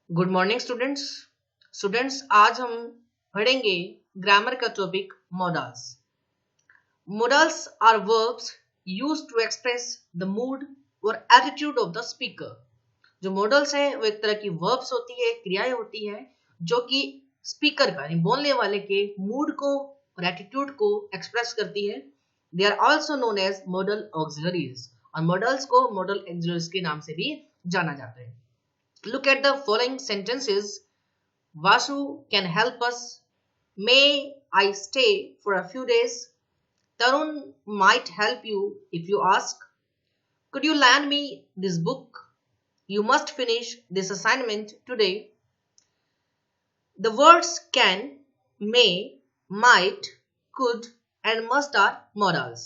Good morning students. आज हम पढ़ेंगे ग्रामर का topic modals. Modals are verbs used to express the mood और एटीट्यूड ऑफ द स्पीकर। जो मॉडल्स है वो एक तरह की वर्ब्स होती है, क्रियाएं होती है जो कि स्पीकर का यानी बोलने वाले के मूड को और एटीट्यूड को एक्सप्रेस करती है। They are also known as modal auxiliaries और मॉडल्स को मॉडल ऑक्सिलरीज के नाम से भी जाना जाता है। Look at the following sentences. Vasu can help us. May I stay for a few days? Tarun might help you if you ask. Could you lend me this book? You must finish this assignment today. The words can, may, might, could and must are modals.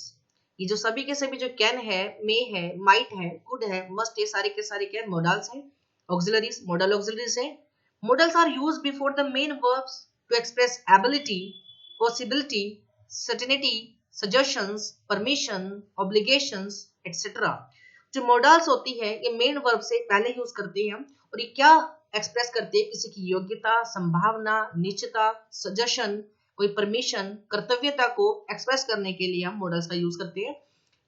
ये जो सभी के सभी जो can है, मे है, might है, could है, मस्ट, ये सारे के सारे क्या मॉडल्स हैं, ऑक्सिलरीज, मॉडल ऑक्सिलरीज है। Modals are used before the main verbs to express ability, possibility, certainty, suggestions, permission, obligations etcetera. जो मॉडल्स होती है ये मेन वर्ब से पहले यूज करते हैं और ये क्या एक्सप्रेस करते हैं, किसी की योग्यता, संभावना, निश्चितता, सजेशन, कोई परमिशन, कर्तव्यता को एक्सप्रेस करने के लिए हम मॉडल्स का यूज करते हैं।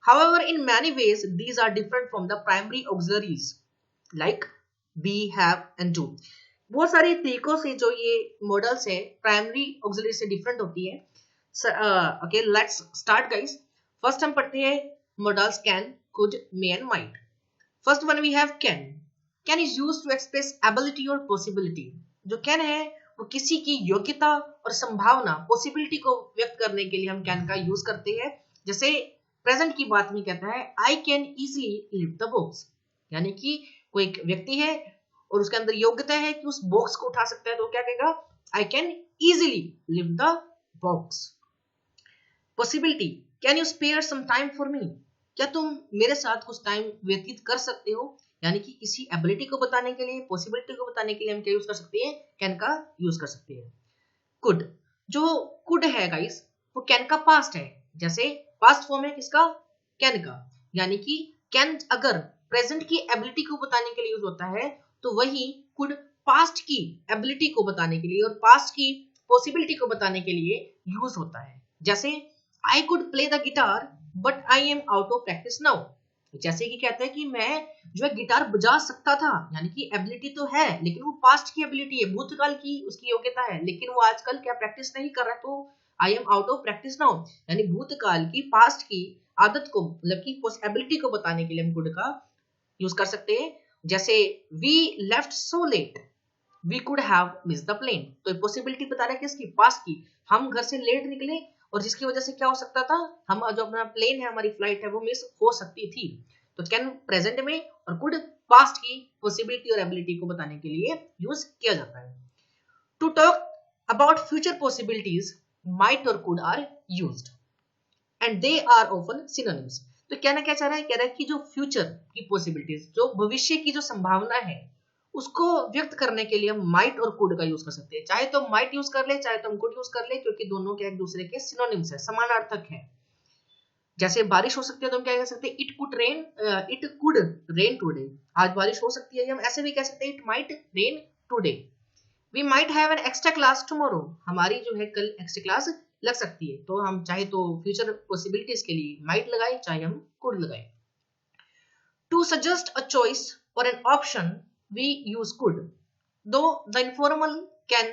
However, in many ways, these are different from the primary auxiliaries like be, have and do. बहुत सारे तरीकों से जो ये मॉडल्स है प्राइमरी ऑक्सिलरी से डिफरेंट होती है। Okay, let's start guys. First हम पढ़ते हैं modals can, could, may and might. First one we have can. Can is used to express ability और पॉसिबिलिटी। जो कैन है वो किसी की योग्यता और संभावना, पॉसिबिलिटी को व्यक्त करने के लिए हम कैन का यूज करते हैं। जैसे प्रेजेंट की बात में कहता है आई can easily lift the box, यानी कि कोई एक व्यक्ति है और उसके अंदर योग्यता है कि उस बॉक्स को उठा सकता है, तो क्या कहेगा I can easily lift the box. Possibility, can you spare some time for me, क्या तुम मेरे साथ कुछ टाइम व्यतीत कर सकते हो, यानी कि किसी एबिलिटी को बताने के लिए, पॉसिबिलिटी को बताने के लिए हम क्या यूज कर सकते हैं, कैन का यूज कर सकते हैं। कुड, जो कुड है गाइस वो कैन का पास्ट है, जैसे पास्ट फॉर्म है किसका, कैन का, यानी कि कैन अगर प्रेजेंट की एबिलिटी को बताने के लिए यूज होता है तो वही कुड पास्ट की एबिलिटी को बताने के लिए और पास्ट की पॉसिबिलिटी को बताने के लिए यूज होता है। जैसे I could play the guitar but I am out of practice now, जैसे कि कहते हैं कि मैं जो है गिटार बजा सकता था, यानी कि एबिलिटी तो है लेकिन वो पास्ट की एबिलिटी है, भूतकाल की उसकी योग्यता है, लेकिन वो आजकल क्या प्रैक्टिस नहीं कर रहा, तो I am out of practice now, यानी भूतकाल की, पास्ट की आदत को, मतलब की एबिलिटी को बताने के लिए हम कुड का यूज कर सकते हैं। जैसे we left so late, we could have miss the plane, तो पॉसिबिलिटी बता रहा है किसकी, पास्ट की, हम घर से लेट निकले और जिसकी वजह से क्या हो सकता था, हम जो अपना प्लेन है, हमारी फ्लाइट है वो मिस हो सकती थी। तो कैन प्रेजेंट में और कुड पास्ट की पॉसिबिलिटी और एबिलिटी को बताने के लिए यूज किया जाता है। To talk about future possibilities might और could are used and they are often synonyms. तो कहना क्या चाह रहा है, कह रहा है कि जो फ्यूचर की पॉसिबिलिटीज, जो भविष्य की जो संभावना है उसको व्यक्त करने के लिए हम माइट और कुड का यूज कर सकते हैं। चाहे तो माइट यूज कर ले, चाहे तो हम कुड यूज कर ले, क्योंकि दोनों के एक दूसरे के सिनोनिम्स है, समानार्थक है। जैसे बारिश हो सकती है तो हम क्या कह सकते हैं, it could rain, it could rain today, आज बारिश हो सकती है। हम ऐसे भी कह सकते हैं it might rain today. We might have an extra class tomorrow, हमारी जो है कल एक्स्ट्रा क्लास लग सकती है, तो हम चाहे तो फ्यूचर पॉसिबिलिटीज के लिए माइट लगाए, चाहे हम कुड लगाए। टू सजेस्ट अ चॉइस और an option we use could, though the informal can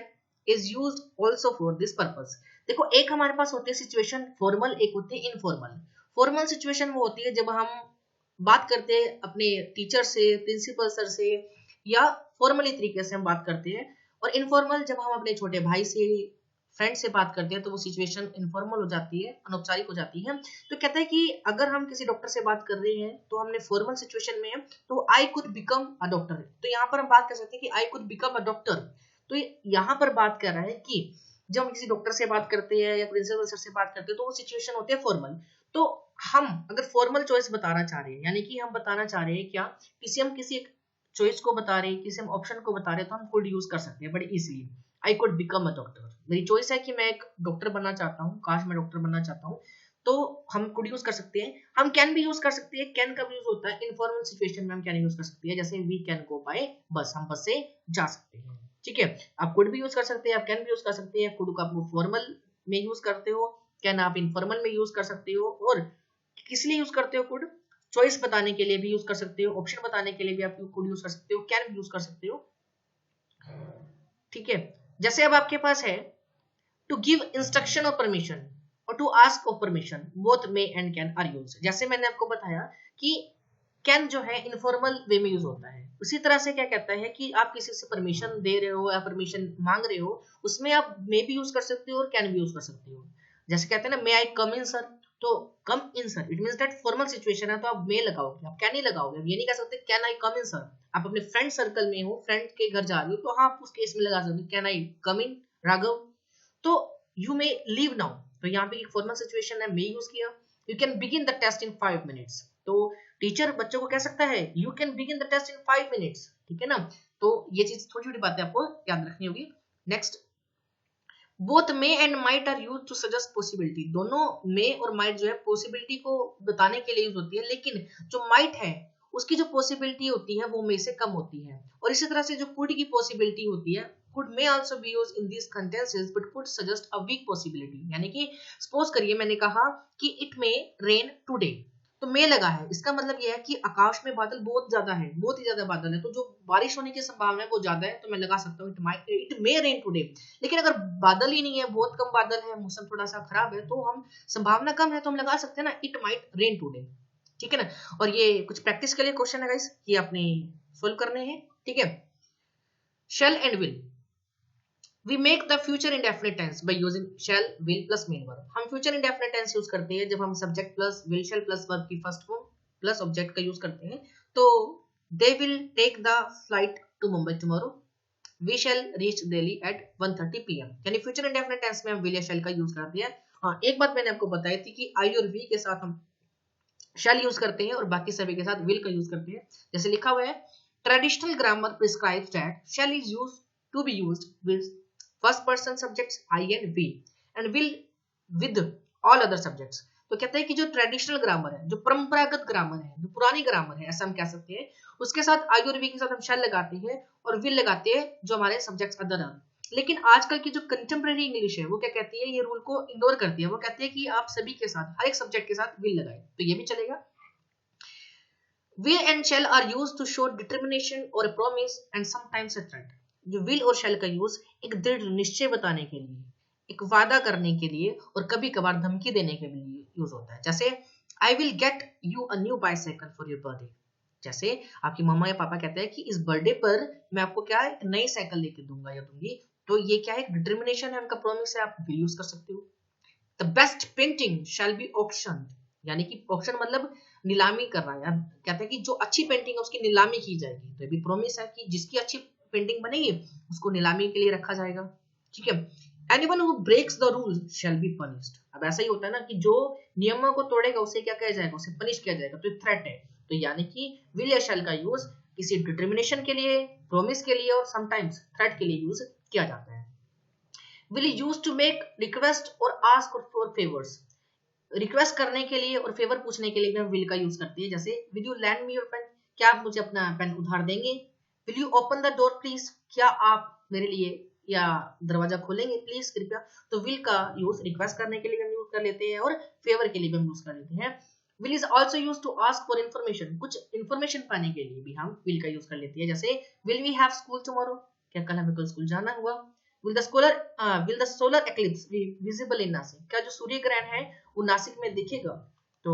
is used also for this purpose. देखो एक हमारे पास होती है सिचुएशन फॉर्मल, एक होती है इनफॉर्मल। फॉर्मल सिचुएशन वो होती है जब हम बात करते हैं अपने टीचर से, प्रिंसिपल सर से, या फॉर्मली तरीके से हम बात करते हैं। और इनफॉर्मल जब हम अपने छोटे भाई से, फ्रेंड से बात करते हैं तो वो सिचुएशन इनफॉर्मल हो जाती है, अनौपचारिक हो जाती है। तो कहते हैं कि अगर हम किसी डॉक्टर से बात कर रहे हैं तो हमने फॉर्मल सिचुएशन में है तो I could become a doctor, तो यहाँ पर हम बात कर सकते हैं कि I could become a doctor. तो यहाँ पर बात कर रहा है कि जब हम किसी डॉक्टर से बात करते हैं या प्रिंसिपल सर से बात करते हैं तो वो सिचुएशन होती है फॉर्मल। तो हम अगर फॉर्मल चॉइस बताना चाह रहे हैं, यानी कि हम बताना चाह रहे हैं क्या, किसी एक चॉइस को बता रहे हैं, किसी हम ऑप्शन को बता रहे हैं, तो हम कुड यूज कर सकते हैं बड़ी easily. I could become a doctor, मेरी चॉइस है कि मैं एक डॉक्टर बनना चाहता हूँ, काश मैं डॉक्टर बनना चाहता हूँ, तो हम कुड यूज कर सकते हैं। हम कैन भी यूज कर सकते हैं। कैन कब यूज होता है? इनफॉर्मल सिचुएशन में हम कैन यूज कर सकते हैं, जैसे वी कैन गो बाय बस, हम बस से जा सकते हैं। ठीक है, आप कुड भी यूज कर सकते हैं, आप कैन भी यूज कर सकते हैं। कुड को आप फॉर्मल में यूज करते हो, कैन आप इनफॉर्मल में यूज कर सकते हो। और किस लिए यूज करते हो कुड? चॉइस बताने के लिए भी यूज कर सकते हो, ऑप्शन बताने के लिए भी आप कुड यूज कर सकते हो, कैन भी यूज कर सकते हो। ठीक है, जैसे अब आपके पास है टू गिव इंस्ट्रक्शन और परमिशन और to ask of permission, both may and can are use. जैसे मैंने आपको बताया कि कैन जो है इनफॉर्मल वे में यूज होता है, उसी तरह से क्या कहता है कि आप किसी से परमिशन दे रहे हो या परमिशन मांग रहे हो, उसमें आप मे भी यूज कर सकते हो और कैन भी यूज कर सकते हो। जैसे कहते हैं ना, मे आई कम इन सर, तो come in sir it means that formal situation है, तो आप मे लगाओगे, आप कैन नहीं लगाओगे। ये नहीं कह सकते can I come in sir. आप अपने फ्रेंड सर्कल में हो, फ्रेंड के घर जा रहे हो, तो हाँ आप उस केस में लगा सकते हो कैन आई कम इन राघव। तो यू मे लीव नाउ, तो यहाँ पे एक फॉर्मल सिचुएशन है, मे यूज किया। You can begin the test in 5 minutes, तो टीचर बच्चों को कह सकता है you can begin the test in 5 minutes. ठीक है ना, तो ये चीज छोटी छोटी बातें आपको याद रखनी होगी। Next, both may and might are use to suggest possibility. दोनों मे और माइट जो है पॉसिबिलिटी को बताने के लिए यूज होती है, लेकिन जो माइट है उसकी जो पॉसिबिलिटी होती है वो मे से कम होती है। और इसी तरह से जो कुड की पॉसिबिलिटी होती है, could may also be used in these sentences but could suggest a weak possibility। यानी कि सपोज करिए मैंने कहा कि it may rain today, तो मे लगा है, इसका मतलब यह है कि आकाश में बादल बहुत ज्यादा है, बहुत ही ज्यादा बादल है, तो जो बारिश होने की संभावना है वो ज्यादा है, तो मैं लगा सकता हूँ इट मे रेन टुडे। लेकिन अगर बादल ही नहीं है, बहुत कम बादल है, मौसम थोड़ा सा खराब है, तो हम संभावना कम है, तो हम लगा सकते हैं ना इट माइट रेन टुडे। ठीक है ना, और ये कुछ प्रैक्टिस के लिए क्वेश्चन है गाइस, ये आपने सोल्व करने हैं। ठीक है, shall and will, we make the future indefinite tense by using shall, will plus main verb। हम future indefinite tense यूज करते हैं जब हम subject plus will shall plus verb की first form plus object का यूज करते हैं। तो they will take the flight to Mumbai tomorrow, we shall reach Delhi at 1:30 PM। यानी future indefinite tense में हम will या shall का यूज करते हैं। हाँ, एक बात मैंने आपको बताई थी कि I और we के साथ हम shall यूज करते हैं और बाकी सभी के साथ will का यूज करते हैं। जैसे लिखा हुआ है, traditional grammar prescribes that shall is used to be used with first person subjects I and we and will with all other subjects। तो कहते हैं कि जो ट्रेडिशनल ग्रामर है, जो परंपरागत ग्रामर है, जो पुरानी ग्रामर है, ऐसा हम कह सकते हैं, उसके साथ आई और वी के साथ हम शैल लगाते हैं और विल लगाते हैं जो हमारे सब्जेक्ट्स अदर हैं। लेकिन आजकल की जो कंटेम्प्रेरी इंग्लिश है वो क्या कहती है, ये रूल को इग्नोर करती है। वो कहती है कि आप सभी के साथ, हर एक सब्जेक्ट के साथ विल लगाए, तो ये भी चलेगा। will and shall are used to show determination or a promise and sometimes a threat। जो will और shall का यूज एक दृढ़ निश्चय बताने के लिए, एक वादा करने के लिए और कभी कभार धमकी देने के लिए यूज होता है। जैसे I will get you a new bicycle for your birthday। जैसे आपकी मम्मा या पापा कहते हैं कि इस बर्थडे पर मैं आपको क्या है, नई साइकिल लेके दूंगा या दूंगी, तो ये क्या है, डिटर्मिनेशन है, उनका प्रॉमिस है, आप will यूज कर सकते हो। The best painting shall be auctioned, यानी कि ऑप्शन मतलब नीलामी कर रहा है, कहते हैं कि जो अच्छी पेंटिंग है उसकी नीलामी की जाएगी, तो ये भी प्रॉमिस है कि जिसकी अच्छी पेंटिंग बनेगी उसको नीलामी के लिए रखा जाएगा। ठीक है, anyone who breaks the rule shall be punished. अब ऐसा ही होता है ना कि जो नियमों को तोड़ेगा उसे क्या किया जाएगा, उसे पनिश किया जाएगा, तो थ्रेट है। तो यानी कि विल या शैल का यूज किसी डिटर्मिनेशन के लिए, प्रॉमिस के लिए और समटाइम्स थ्रेट के लिए यूज किया जाता है। Will use to make request और आस्क फॉर फेवर्स। रिक्वेस्ट करने के लिए और फेवर पूछने के लिए भी हम विल का यूज करते हैं। जैसे will you lend me your pen, क्या आप मुझे अपना पेन उधार देंगे। Will you open the door please, क्या आप मेरे लिए या दरवाजा खोलेंगे प्लीज कृपया। तो विल का यूज रिक्वेस्ट करने के लिए हम यूज कर लेते हैं और फेवर के लिए भी हम यूज कर लेते हैं। Will is also use to ask for information, कुछ इन्फॉर्मेशन पाने के लिए भी हम विल का यूज कर लेते हैं। जैसे will we have school tomorrow, क्या कल हमें कल स्कूल जाना हुआ। will the solar eclipse be visible in Nasik, क्या जो सूर्य ग्रहण है वो नासिक में दिखेगा। तो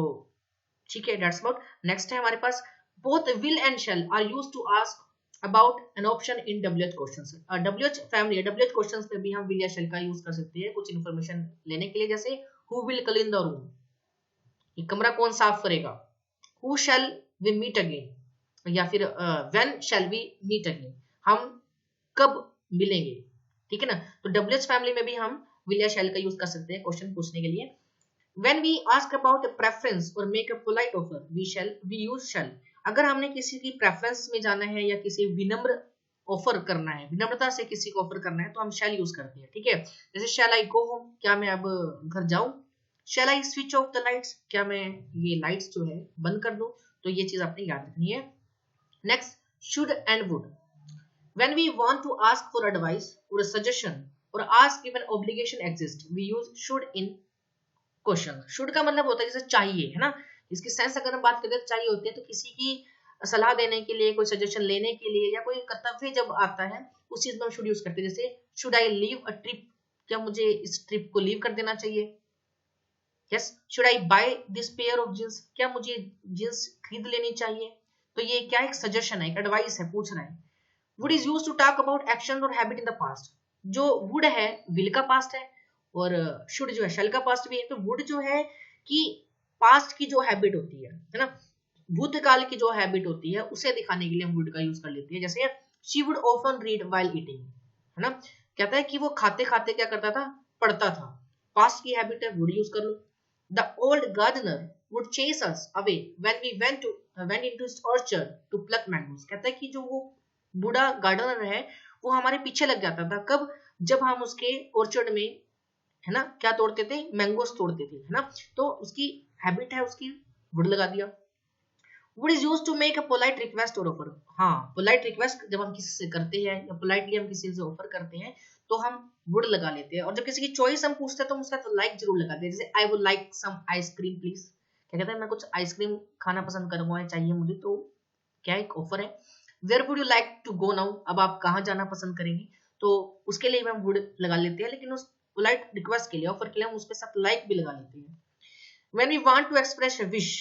ठीक है, that's about। नेक्स्ट है हमारे पास both will and shall are used to ask about an option in WH questions। WH family, WH questions में भी हम will या shall का यूज कर सकते हैं कुछ इन्फॉर्मेशन लेने के लिए। जैसे who will clean the room, ये कमरा कौन साफ करेगा। who shall we meet again, या फिर when shall we meet again, हम कब मिलेंगे। ठीक है ना, तो WH फैमिली में भी हम will या shall का यूज कर सकते हैं क्वेश्चन पूछने के लिए। When we ask about a preference or make a polite offer, we use shall। अगर हमने किसी की प्रेफरेंस में जाना है या किसी विनम्र ऑफर करना है, विनम्रता से किसी को ऑफर करना है, तो हम shall यूज करते हैं। ठीक है, जैसे shall I go home, क्या मैं अब घर जाऊं। Shall I switch off the lights, क्या मैं ये लाइट्स जो है बंद कर दूं? तो ये चीज आपने याद रखनी है। Next, should and would. When we want to ask for advice और सजेशन और ask if an obligation exist, we use should in question. Should का मतलब होता है जैसे चाहिए, है ना, इसकी सेंस अगर हम बात करें तो चाहिए होती है, तो किसी की सलाह देने के लिए, कोई सजेशन लेने के लिए, या कोई कर्तव्य जब आता है उस चीज में हम शुड यूज करते हैं। जैसे should I leave a trip, क्या मुझे इस ट्रिप को लीव कर देना चाहिए? Yes. Should I buy this pair of jeans, क्या मुझे जींस खरीद लेनी चाहिए? तो ये क्या है, एक सजेशन है, एक एडवाइस है, पूछ रहा है। Would is use to talk about action और हैबिट इन द पास्ट। जो वुड है विल का पास्ट है, और शुड जो है शैल का पास्ट भी है। तो वुड जो है कि पास्ट की जो हैबिट होती है ना, भूतकाल की जो हैबिट होती है उसे दिखाने के लिए हम वुड का यूज कर लेते हैं। जैसे she would often read while eating, है ना, कहता है कि वो खाते खाते क्या करता था, पढ़ता था। पास्ट की हैबिट है, वुड यूज कर लो। The old gardener would chase us away when we went into his orchard to pluck mangoes. कहता है कि जो वो बूढ़ा गार्डनर है वो हमारे पीछे लग जाता था, कब? जब हम उसके ऑर्चर्ड में, है ना, क्या तोड़ते थे, मैंगोस तोड़ते थे, है ना। तो उसकी हैबिट है, उसकी वुड लगा दिया। Would is used to make a polite request और ऑफर। हाँ, पोलाइट रिक्वेस्ट जब हम किसी से करते हैं या पोलाइटली हम किसी से ऑफर करते हैं तो हम वुड लगा लेते हैं। और जब किसी की चॉइस हम पूछते हैं तो हम उसका तो लाइक जरूर लगाते हैं। जैसे I would like some ice cream please, क्या कहता है, मैं कुछ आइसक्रीम खाना पसंद करूंगा, चाहिए मुझे, तो क्या एक ऑफर है। Where would you like to go now, अब आप कहाँ जाना पसंद करेंगे? तो उसके लिए हम वुड लगा लेते हैं, लेकिन उस पोलाइट रिक्वेस्ट के लिए, ऑफर के लिए हम उसके साथ लाइक भी लगा लेते हैं। When we want to express a wish,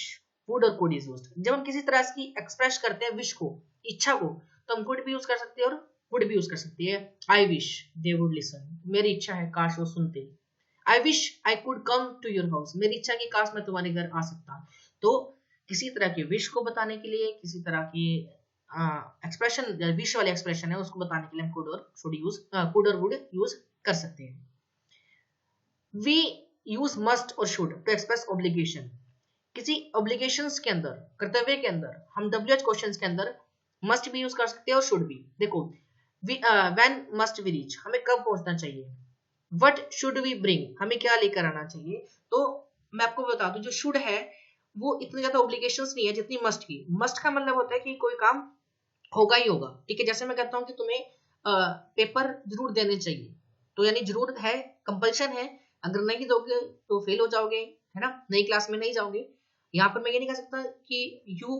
would और could is used। जब हम किसी तरह की एक्सप्रेस करते हैं विश को, इच्छा को, तो हम could भी यूज कर सकते हैं और would भी यूज कर सकते हैं। I wish they would listen, मेरी इच्छा है काश वो सुनते। I wish I could come to your house, मेरी इच्छा की काश मैं तुम्हारे घर आ सकता। तो किसी तरह के विश को बताने के लिए, किसी तरह की एक्सप्रेशन, विश वाले एक्सप्रेशन है उसको बताने के लिए हम could और should यूज, could और would यूज कर सकते हैं। We यूज मस्ट और शुड टू एक्सप्रेस ऑब्लिगेशन। किसी ऑब्लिगेशंस के अंदर, कर्तव्य के अंदर, हम WH क्वेश्चंस के अंदर मस्ट भी यूज कर सकते हैं और शुड भी। देखो, व्हेन मस्ट वी रीच, हमें कब पहुंचना चाहिए। व्हाट शुड वी ब्रिंग, हमें क्या लेकर आना चाहिए। तो मैं आपको बता दूं, जो शुड है वो इतनी ज्यादा ऑब्लिगेशंस नहीं है जितनी मस्ट की। मस्ट का मतलब होता है कि कोई काम होगा ही होगा, ठीक है। जैसे मैं कहता हूँ कि तुम्हें पेपर जरूर देने चाहिए, तो यानी जरूर है, कंपल्शन है। अगर नहीं दोगे तो फेल हो जाओगे, है ना, नई क्लास में नहीं जाओगे। यहाँ पर मैं ये नहीं कह सकता कि you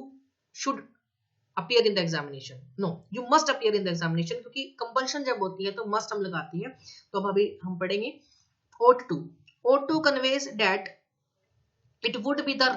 should appear in the examination, no, you must appear in the examination, क्योंकि कंपल्शन जब होती है तो मस्ट हम लगाती है। तो अब अभी हम पढ़ेंगे ought to। ought to conveys that it would be the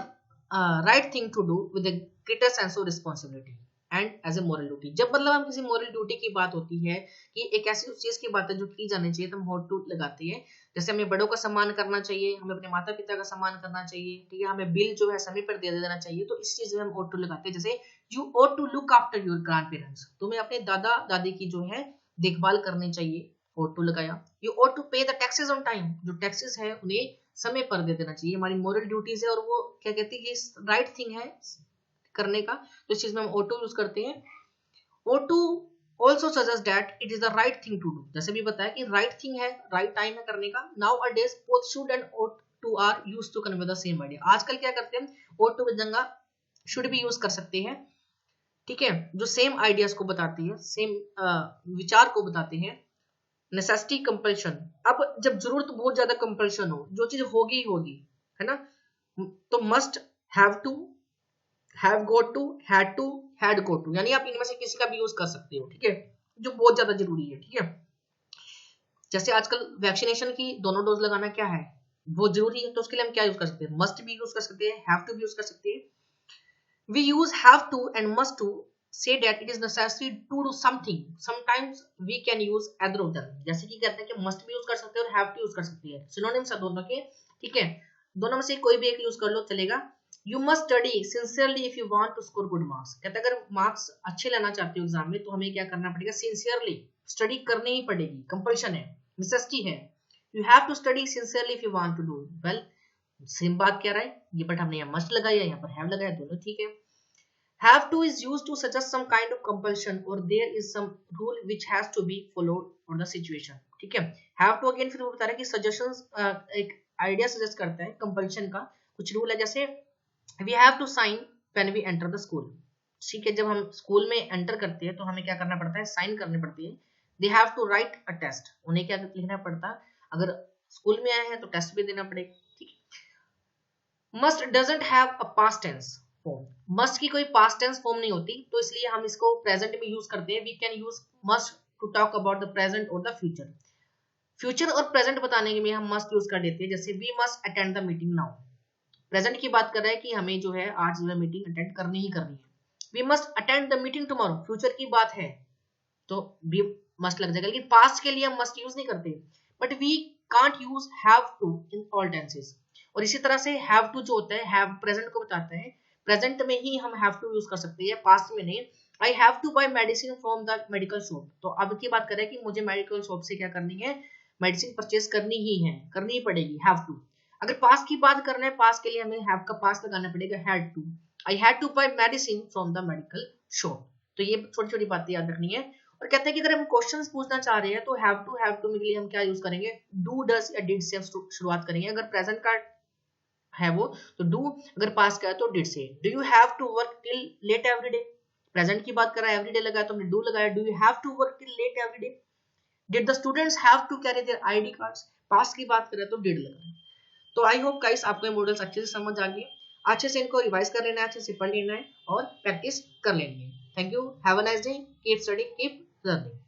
right thing to do with a greater sense of responsibility and as a moral duty. जब मतलब हम किसी मॉरल ड्यूटी की बात होती है कि एक ऐसी उस चीज की बात है जो की जानी चाहिए, तो हम ought to लगाते हैं। जैसे हमें बड़ों का सम्मान करना चाहिए, हमें अपने माता पिता का सम्मान करना चाहिए, ठीक है, हमें बिल जो है समय पर दे देना चाहिए, तो इस चीज में हम ought to लगाते हैं। जैसे you ought to look after your grandparents, तुम्हें अपने दादा दादी की जो है देखभाल करनी चाहिए, ought to लगाया। You ought to pay the taxes on time, जो टैक्सेस है उन्हें समय पर दे देना चाहिए, हमारी मॉरल ड्यूटीज है और वो क्या कहती है, ये राइट थिंग है करने का, तो इस चीज में हम ought to यूज करते हैं। ought to also suggest that it is the right thing to do, जैसे भी बताया कि right thing है, right time है करने का। Nowadays both should and ought to are used to convey the same idea। आजकल क्या करते हैं, ought to की जगह should भी यूज कर सकते हैं, ठीक है, जो सेम आइडियाज को बताती है, सेम विचार को बताते हैं। नेसेसिटी, कंपल्शन, अब जब जरूरत बहुत ज्यादा कंपल्शन हो, जो चीज होगी ही होगी, है ना, तो must, have to, have got to, had to, had got to, यानी आप इनमें से किसी का भी यूज कर सकते हो, ठीक है, जो बहुत ज्यादा जरूरी है, ठीक है। जैसे आजकल वैक्सीनेशन की दोनों डोज लगाना क्या है, बहुत जरूरी है, तो उसके लिए हम क्या यूज कर सकते हैं, मस्ट भी यूज कर सकते हैं, हैव टू भी यूज कर सकते हैं। We use have to and must to say that it is necessary to do something, sometimes we can use either of them। जैसे कि कहते हैं कि must भी यूज कर सकते हैं और have to यूज कर सकते हैं, synonyms है दोनों के, ठीक है, दोनों में से कोई भी एक यूज कर लो चलेगा। You must study sincerely if you want to score good marks, कहते हैं अगर मार्क्स अच्छे लेना चाहते हो एग्जाम में तो हमें क्या करना पड़ेगा, सिंसियरली स्टडी करनी ही पड़ेगी, कंपल्शन है, नेसेसिटी है। You have to study sincerely if you want to do well, same बात कह रहा है ये, बट हमने यहाँ मस्ट लगाया, यहाँ पर हैव लगाया, दोनों ठीक है। Have to is used to suggest some kind of compulsion or there is some rule which has to be followed on the situation, ठीक है। Have to again फिर वो बता रहा है कि suggestions, एक आइडिया सजेस्ट करता है कंपल्शन का। कुछ रूल है, जैसे we have to sign when we enter the school. ठीक है, जब हम स्कूल में एंटर करते हैं तो हमें क्या करना पड़ता है, साइन करनी पड़ती है। They have to write a test, उन्हें क्या लिखना पड़ता है, अगर स्कूल में आए हैं तो टेस्ट भी देना पड़ेगा। ठीक है। Must doesn't have a past tense form, must की कोई पास्ट टेंस फॉर्म नहीं होती, तो इसलिए हम इसको प्रेजेंट में यूज करते हैं। We can use must to talk about the present और द फ्यूचर। फ्यूचर और प्रेजेंट बताने के लिए हम मस्ट यूज कर देते हैं, जैसे we must attend the meeting now. Present की बात कर रहा है कि हमें जो है आज जो है मीटिंग अटेंड करनी ही करनी है। We must attend the meeting tomorrow, future की बात है तो वी मस्ट लग जाएगा, लेकिन पास्ट के लिए हम मस्ट यूज नहीं करते। But we can't use have to in all tenses. और इसी तरह से हैव टू जो होता है, हैव प्रेजेंट को बताते हैं, प्रेजेंट में ही हम हैव टू यूज कर सकते हैं, पास्ट में नहीं। I have to buy medicine from the medical shop, तो अब की बात करें कि मुझे मेडिकल शॉप से क्या करनी है, मेडिसिन परचेज करनी ही है, करनी ही पड़ेगी, हैव टू। अगर पास्ट की बात करना है, पास्ट के लिए हमें हैव का पास्ट लगाना पड़ेगा, had to. I had to buy medicine from the medical shop. तो ये छोटी छोटी बातें याद रखनी है। और कहते हैं कि अगर हम क्वेश्चंस पूछना चाह रहे हैं तो हैव टू के लिए हम क्या यूज करेंगे, डू डज या डिड से शुरुआत करेंगे। अगर प्रेजेंट का है वो तो डू, अगर पास्ट का है तो डिड से। Do you have to work till late every day, present की बात कर रहा है, एवरी डे लगाया तो हमने डू लगाया। Do you have to work till late every day. Did the students have to carry their ID cards, past की बात करें तो डिड लगाया। तो आई होप गाइस आपको ये मॉडल्स अच्छे से समझ आ गए, अच्छे से इनको रिवाइज कर लेना है, अच्छे से पढ़ लेना है और प्रैक्टिस कर लेनी है। Thank you, have a nice day, keep study, keep learning.